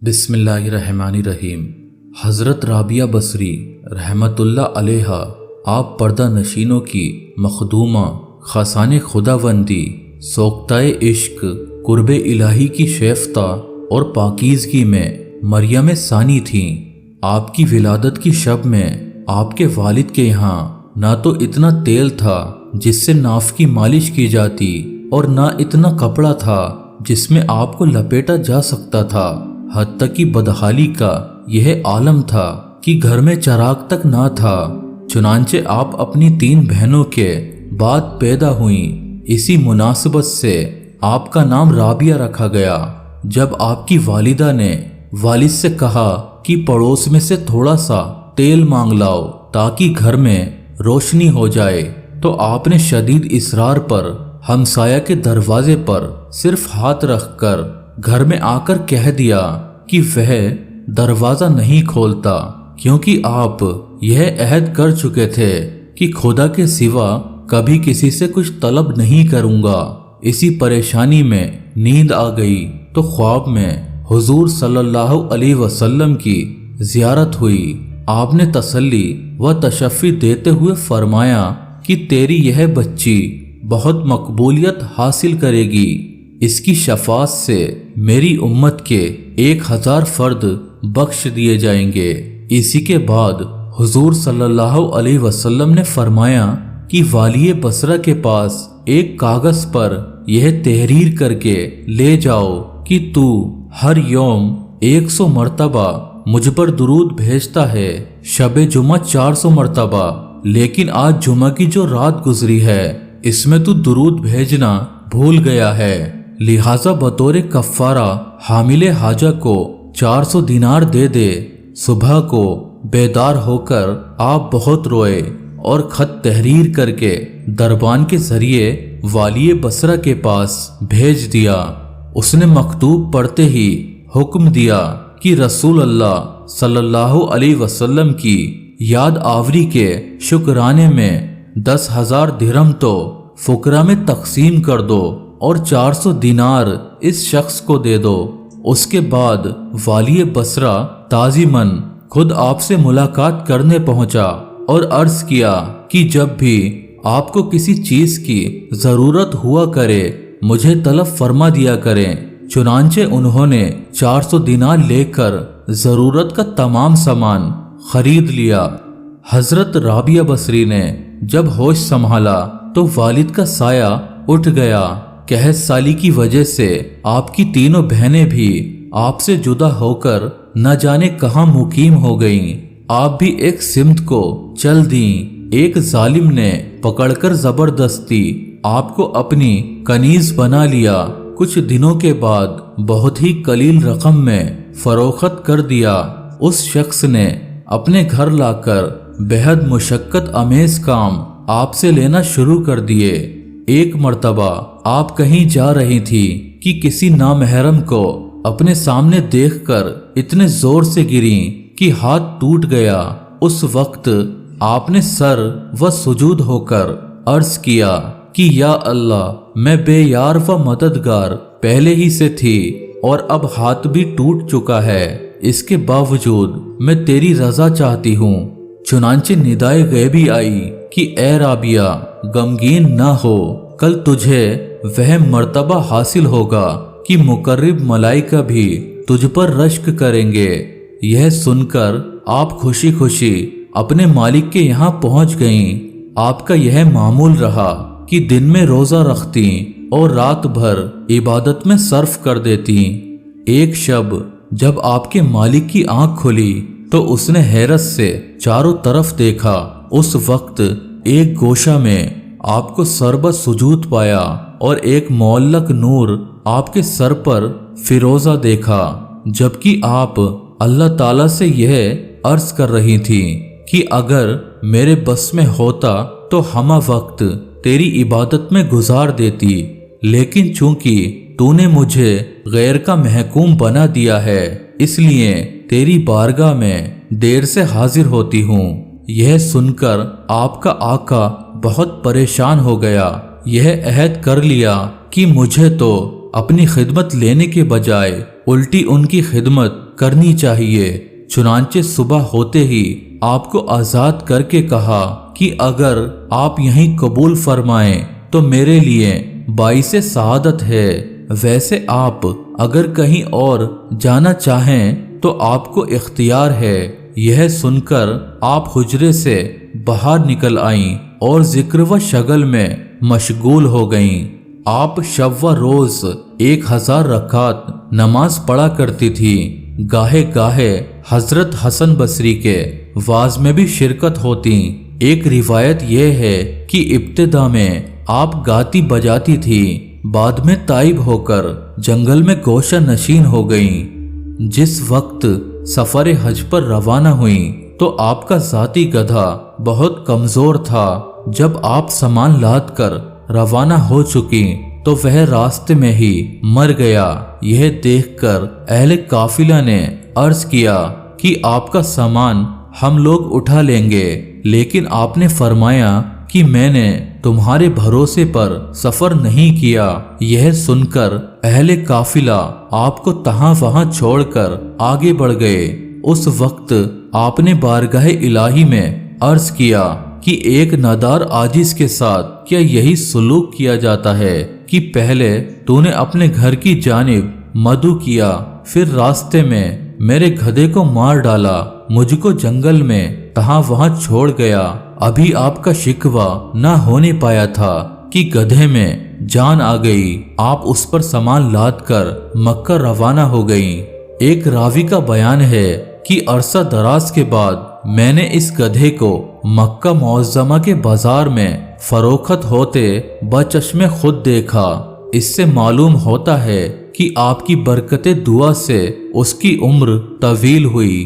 بسم اللہ الرحمن الرحیم۔ حضرت رابعہ بصری رحمت اللہ علیہ آپ پردہ نشینوں کی مخدومہ، خاصان خداوندی، سوختۂ عشق، قرب الہی کی شیفتہ اور پاکیزگی میں مریم ثانی تھیں۔ آپ کی ولادت کی شب میں آپ کے والد کے یہاں نہ تو اتنا تیل تھا جس سے ناف کی مالش کی جاتی اور نہ اتنا کپڑا تھا جس میں آپ کو لپیٹا جا سکتا تھا۔ حتیٰ کہ بدحالی کا یہ عالم تھا کہ گھر میں چراغ تک نہ تھا۔ چنانچہ آپ اپنی 3 بہنوں کے بعد پیدا ہوئیں۔ اسی مناسبت سے آپ کا نام رابعہ رکھا گیا۔ جب آپ کی والدہ نے والد سے کہا کہ پڑوس میں سے تھوڑا سا تیل مانگ لاؤ تاکہ گھر میں روشنی ہو جائے، تو آپ نے شدید اصرار پر ہمسایہ کے دروازے پر صرف ہاتھ رکھ کر گھر میں آ کر کہہ دیا کہ وہ دروازہ نہیں کھولتا، کیونکہ آپ یہ عہد کر چکے تھے کہ خدا کے سوا کبھی کسی سے کچھ طلب نہیں کروں گا۔ اسی پریشانی میں نیند آ گئی تو خواب میں حضور صلی اللہ علیہ وسلم کی زیارت ہوئی۔ آپ نے تسلی و تشفی دیتے ہوئے فرمایا کہ تیری یہ بچی بہت مقبولیت حاصل کرے گی، اس کی شفاعت سے میری امت کے 1000 فرد بخش دیے جائیں گے۔ اسی کے بعد حضور صلی اللہ علیہ وسلم نے فرمایا کہ والی بصرہ کے پاس ایک کاغذ پر یہ تحریر کر کے لے جاؤ کہ تو ہر یوم 100 مرتبہ مجھ پر درود بھیجتا ہے، شب جمعہ 400 مرتبہ، لیکن آج جمعہ کی جو رات گزری ہے اس میں تو درود بھیجنا بھول گیا ہے، لہٰذا بطور کفارہ حامل حاجہ کو 400 دینار دے دے۔ صبح کو بیدار ہو کر آپ بہت روئے اور خط تحریر کر کے دربان کے ذریعے والی بصرہ کے پاس بھیج دیا۔ اس نے مکتوب پڑھتے ہی حکم دیا کہ رسول اللہ صلی اللہ علیہ وسلم کی یاد آوری کے شکرانے میں 10,000 درہم تو فقراء میں تقسیم کر دو اور 400 دینار اس شخص کو دے دو۔ اس کے بعد والی بصرہ تعظیماً خود آپ سے ملاقات کرنے پہنچا اور عرض کیا کہ جب بھی آپ کو کسی چیز کی ضرورت ہوا کرے مجھے طلب فرما دیا کریں۔ چنانچہ انہوں نے 400 دینار لے کر ضرورت کا تمام سامان خرید لیا۔ حضرت رابعہ بصری نے جب ہوش سنبھالا تو والد کا سایہ اٹھ گیا۔ قحط سالی کی وجہ سے آپ کی 3 بہنیں بھی آپ سے جدا ہو کر نہ جانے کہاں مقیم ہو گئیں۔ آپ بھی ایک سمت کو چل دیں۔ ایک ظالم نے پکڑ کر زبردستی آپ کو اپنی کنیز بنا لیا۔ کچھ دنوں کے بعد بہت ہی قلیل رقم میں فروخت کر دیا۔ اس شخص نے اپنے گھر لا کر بہت مشقت آمیز کام آپ سے لینا شروع کر دیے۔ ایک مرتبہ آپ کہیں جا رہی تھی کہ کسی نامحرم کو اپنے سامنے دیکھ کر اتنے زور سے گریں کہ ہاتھ ٹوٹ گیا۔ اس وقت آپ نے سر و سجود ہو کر عرض کیا کہ یا اللہ، میں بے یار و مددگار پہلے ہی سے تھی اور اب ہاتھ بھی ٹوٹ چکا ہے، اس کے باوجود میں تیری رضا چاہتی ہوں۔ چنانچہ ندائے غیبی آئی کہ اے رابعہ، غمگین نہ ہو، کل تجھے وہ مرتبہ حاصل ہوگا کہ مقرب ملائکہ بھی تجھ پر رشک کریں گے۔ یہ سن کر آپ خوشی خوشی اپنے مالک کے یہاں پہنچ گئیں۔ آپ کا یہ معمول رہا کہ دن میں روزہ رکھتی اور رات بھر عبادت میں صرف کر دیتی۔ ایک شب جب آپ کے مالک کی آنکھ کھلی تو اس نے حیرت سے چاروں طرف دیکھا۔ اس وقت ایک گوشہ میں آپ کو سربہ سجود پایا اور ایک معلق نور آپ کے سر پر فیروزہ دیکھا، جبکہ آپ اللہ تعالیٰ سے یہ عرض کر رہی تھیں کہ اگر میرے بس میں ہوتا تو ہمہ وقت تیری عبادت میں گزار دیتی، لیکن چونکہ تو نے مجھے غیر کا محکوم بنا دیا ہے اس لیے تیری بارگاہ میں دیر سے حاضر ہوتی ہوں۔ یہ سن کر آپ کا آقا بہت پریشان ہو گیا۔ یہ عہد کر لیا کہ مجھے تو اپنی خدمت لینے کے بجائے الٹی ان کی خدمت کرنی چاہیے۔ چنانچہ صبح ہوتے ہی آپ کو آزاد کر کے کہا کہ اگر آپ یہیں قبول فرمائیں تو میرے لیے باعث سعادت ہے، ویسے آپ اگر کہیں اور جانا چاہیں تو آپ کو اختیار ہے۔ یہ سن کر آپ حجرے سے باہر نکل آئیں اور ذکر و شغل میں مشغول ہو گئیں۔ آپ شب و روز 1000 رکعت نماز پڑھا کرتی تھی۔ گاہے گاہے حضرت حسن بصری کے واعظ میں بھی شرکت ہوتی۔ ایک روایت یہ ہے کہ ابتدا میں آپ گاتی بجاتی تھی، بعد میں تائب ہو کر جنگل میں گوشہ نشین ہو گئیں۔ جس وقت سفر حج پر روانہ ہوئیں تو آپ کا ذاتی گدھا بہت کمزور تھا۔ جب آپ سامان لاد کر روانہ ہو چکی تو وہ راستے میں ہی مر گیا۔ یہ دیکھ کر اہل قافلہ نے عرض کیا کہ آپ کا سامان ہم لوگ اٹھا لیں گے، لیکن آپ نے فرمایا کہ میں نے تمہارے بھروسے پر سفر نہیں کیا۔ یہ سن کر اہل قافلہ آپ کو تہاں وہاں چھوڑ کر آگے بڑھ گئے۔ اس وقت آپ نے بارگاہ الہی میں عرض کیا کہ ایک نادار عاجز کے ساتھ کیا یہی سلوک کیا جاتا ہے کہ پہلے تو نے اپنے گھر کی جانب مدعو کیا، پھر راستے میں میرے گدھے کو مار ڈالا، مجھ کو جنگل میں تہاں وہاں چھوڑ گیا۔ ابھی آپ کا شکوہ نہ ہونے پایا تھا کہ گدھے میں جان آ گئی۔ آپ اس پر سامان لاد کر مکہ روانہ ہو گئیں۔ ایک راوی کا بیان ہے کہ عرصہ دراز کے بعد میں نے اس گدھے کو مکہ معظمہ کے بازار میں فروخت ہوتے بچشم خود دیکھا۔ اس سے معلوم ہوتا ہے کہ آپ کی برکت دعا سے اس کی عمر طویل ہوئی۔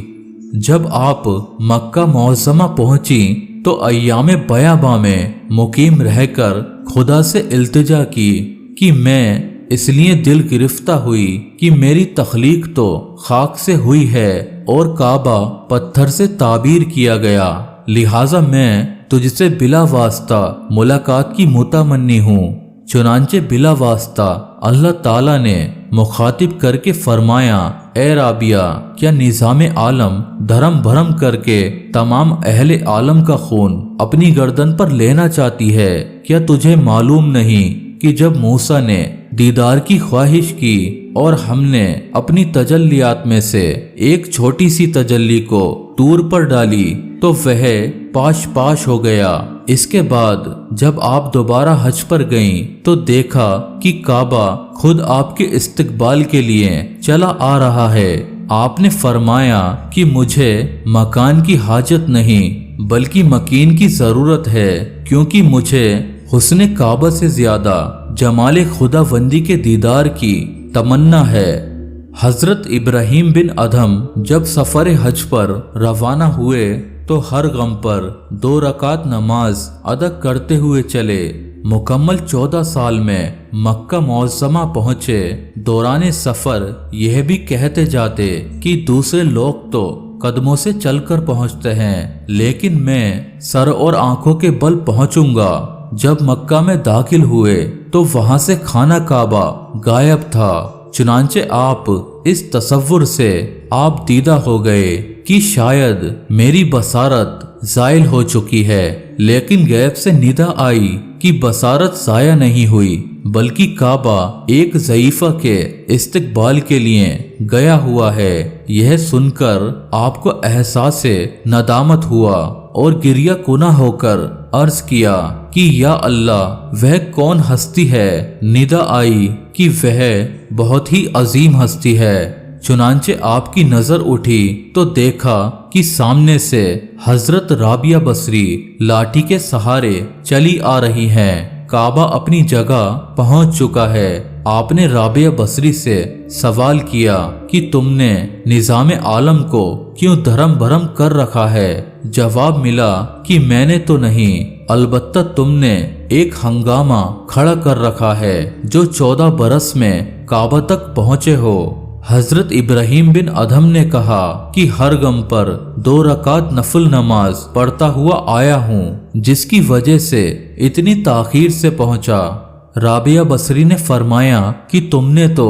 جب آپ مکہ معظمہ پہنچی تو ایام بیاباں میں مقیم رہ کر خدا سے التجا کی کہ میں اس لیے دل گرفتہ ہوئی کہ میری تخلیق تو خاک سے ہوئی ہے اور کعبہ پتھر سے تعبیر کیا گیا، لہٰذا میں تجھ سے بلا واسطہ ملاقات کی متمنی ہوں۔ چنانچہ بلا واسطہ اللہ تعالیٰ نے مخاطب کر کے فرمایا، اے رابعہ، کیا نظام عالم دھرم بھرم کر کے تمام اہل عالم کا خون اپنی گردن پر لینا چاہتی ہے؟ کیا تجھے معلوم نہیں کہ جب موسیٰ نے دیدار کی خواہش کی اور ہم نے اپنی تجلیات میں سے ایک چھوٹی سی تجلی کو طور پر ڈالی تو وہ پاش پاش ہو گیا۔ اس کے بعد جب آپ دوبارہ حج پر گئیں تو دیکھا کہ کعبہ خود آپ کے استقبال کے لیے چلا آ رہا ہے۔ آپ نے فرمایا کہ مجھے مکان کی حاجت نہیں بلکہ مکین کی ضرورت ہے، کیونکہ مجھے حسن کعبہ سے زیادہ جمال خدا بندی کے دیدار کی تمنا ہے۔ حضرت ابراہیم بن ادھم جب سفر حج پر روانہ ہوئے تو ہر غم پر 2 رکعت نماز ادا کرتے ہوئے چلے۔ مکمل 14 سال میں مکہ معظمہ پہنچے۔ دوران سفر یہ بھی کہتے جاتے کہ دوسرے لوگ تو قدموں سے چل کر پہنچتے ہیں، لیکن میں سر اور آنکھوں کے بل پہنچوں گا۔ جب مکہ میں داخل ہوئے تو وہاں سے خانہ کعبہ غائب تھا۔ چنانچہ آپ اس تصور سے آپ دیدہ ہو گئے کہ شاید میری بصارت زائل ہو چکی ہے، لیکن غیب سے ندا آئی کہ بصارت ضائع نہیں ہوئی بلکہ کعبہ ایک ضعیفہ کے استقبال کے لیے گیا ہوا ہے۔ یہ سن کر آپ کو احساس ندامت ہوا اور گریہ کناں ہو کر عرض کیا کہ یا اللہ، وہ کون ہستی ہے؟ ندا آئی کہ وہ بہت ہی عظیم ہستی ہے۔ چنانچہ آپ کی نظر اٹھی تو دیکھا کہ سامنے سے حضرت رابعہ بصری لاٹھی کے سہارے چلی آ رہی ہیں۔ کعبہ اپنی جگہ پہنچ چکا ہے۔ آپ نے رابعہ بصری سے سوال کیا کہ تم نے نظام عالم کو کیوں دھرم بھرم کر رکھا ہے؟ جواب ملا کہ میں نے تو نہیں، البتہ تم نے ایک ہنگامہ کھڑا کر رکھا ہے جو 14 برس میں کعبہ تک پہنچے ہو۔ حضرت ابراہیم بن ادھم نے کہا کہ ہر غم پر 2 رکعت نفل نماز پڑھتا ہوا آیا ہوں، جس کی وجہ سے اتنی تاخیر سے پہنچا۔ رابعہ بصری نے فرمایا کہ تم نے تو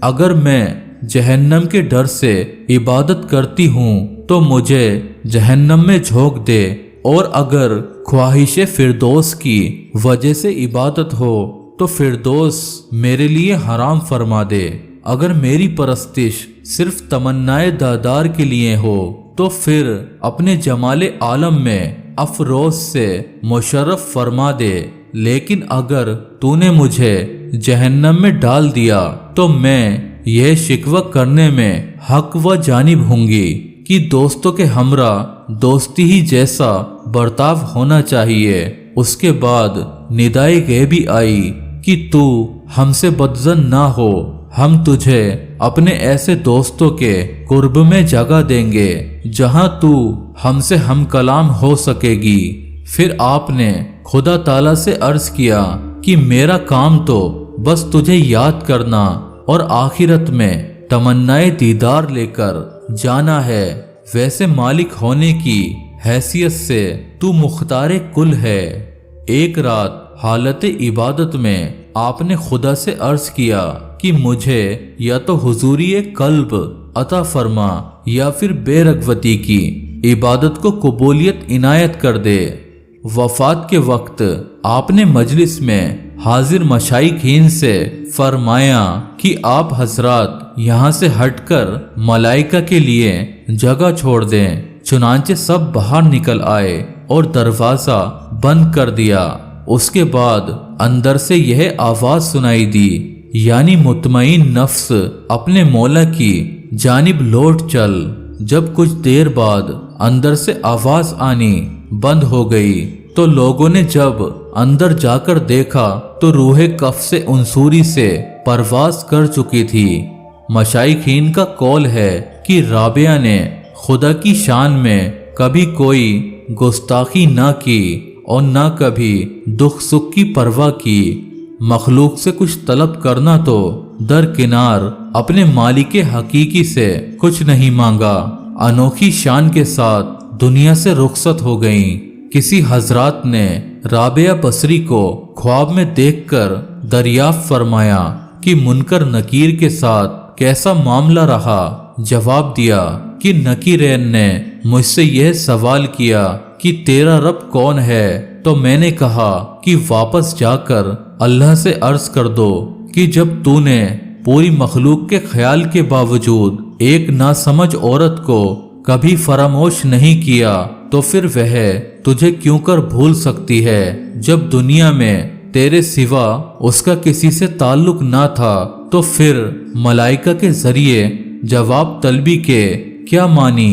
اگر میں جہنم کے ڈر سے عبادت کرتی ہوں تو مجھے جہنم میں جھونک دے، اور اگر خواہش فردوس کی وجہ سے عبادت ہو تو فردوس میرے لیے حرام فرما دے۔ اگر میری پرستش صرف تمنائے دادار کے لیے ہو تو پھر اپنے جمال عالم میں افروز سے مشرف فرما دے، لیکن اگر تو نے مجھے جہنم میں ڈال دیا تو میں یہ شکوہ کرنے میں حق و جانب ہوں گی کہ دوستوں کے ہمراہ دوستی ہی جیسا برتاؤ ہونا چاہیے۔ اس کے بعد ندائے غیبی آئی کہ تو ہم سے بدظن نہ ہو، ہم تجھے اپنے ایسے دوستوں کے قرب میں جگہ دیں گے جہاں تو ہم سے ہم کلام ہو سکے گی۔ پھر آپ نے خدا تعالیٰ سے عرض کیا کہ میرا کام تو بس تجھے یاد کرنا اور آخرت میں تمنائے دیدار لے کر جانا ہے، ویسے مالک ہونے کی حیثیت سے تو مختار کل ہے۔ ایک رات حالت عبادت میں آپ نے خدا سے عرض کیا کہ مجھے یا تو حضوری قلب عطا فرما یا پھر بے رغبتی کی عبادت کو قبولیت عنایت کر دے۔ وفات کے وقت آپ نے مجلس میں حاضر مشائخین سے فرمایا کہ آپ حضرات یہاں سے ہٹ کر ملائکہ کے لیے جگہ چھوڑ دیں۔ چنانچہ سب باہر نکل آئے اور دروازہ بند کر دیا۔ اس کے بعد اندر سے یہ آواز سنائی دی، یعنی مطمئن نفس اپنے مولا کی جانب لوٹ چل۔ جب کچھ دیر بعد اندر سے آواز آنی بند ہو گئی تو لوگوں نے جب اندر جا کر دیکھا تو روح قفس انصوری سے پرواز کر چکی تھی۔ مشائخین کا قول ہے کہ رابعہ نے خدا کی شان میں کبھی کوئی گستاخی نہ کی اور نہ کبھی دکھ سکھ کی پرواہ کی۔ مخلوق سے کچھ طلب کرنا تو درکنار اپنے مالک حقیقی سے کچھ نہیں مانگا۔ انوکھی شان کے ساتھ دنیا سے رخصت ہو گئیں۔ کسی حضرات نے رابعہ بصری کو خواب میں دیکھ کر دریافت فرمایا کہ منکر نکیر کے ساتھ کیسا معاملہ رہا؟ جواب دیا کہ نکیرین نے مجھ سے یہ سوال کیا کہ تیرا رب کون ہے؟ تو میں نے کہا کہ واپس جا کر اللہ سے عرض کر دو کہ جب تو نے پوری مخلوق کے خیال کے باوجود ایک ناسمجھ عورت کو کبھی فراموش نہیں کیا تو پھر وہ تجھے کیوں کر بھول سکتی ہے؟ جب دنیا میں تیرے سوا اس کا کسی سے تعلق نہ تھا تو پھر ملائکہ کے ذریعے جواب طلبی کے کیا معنی؟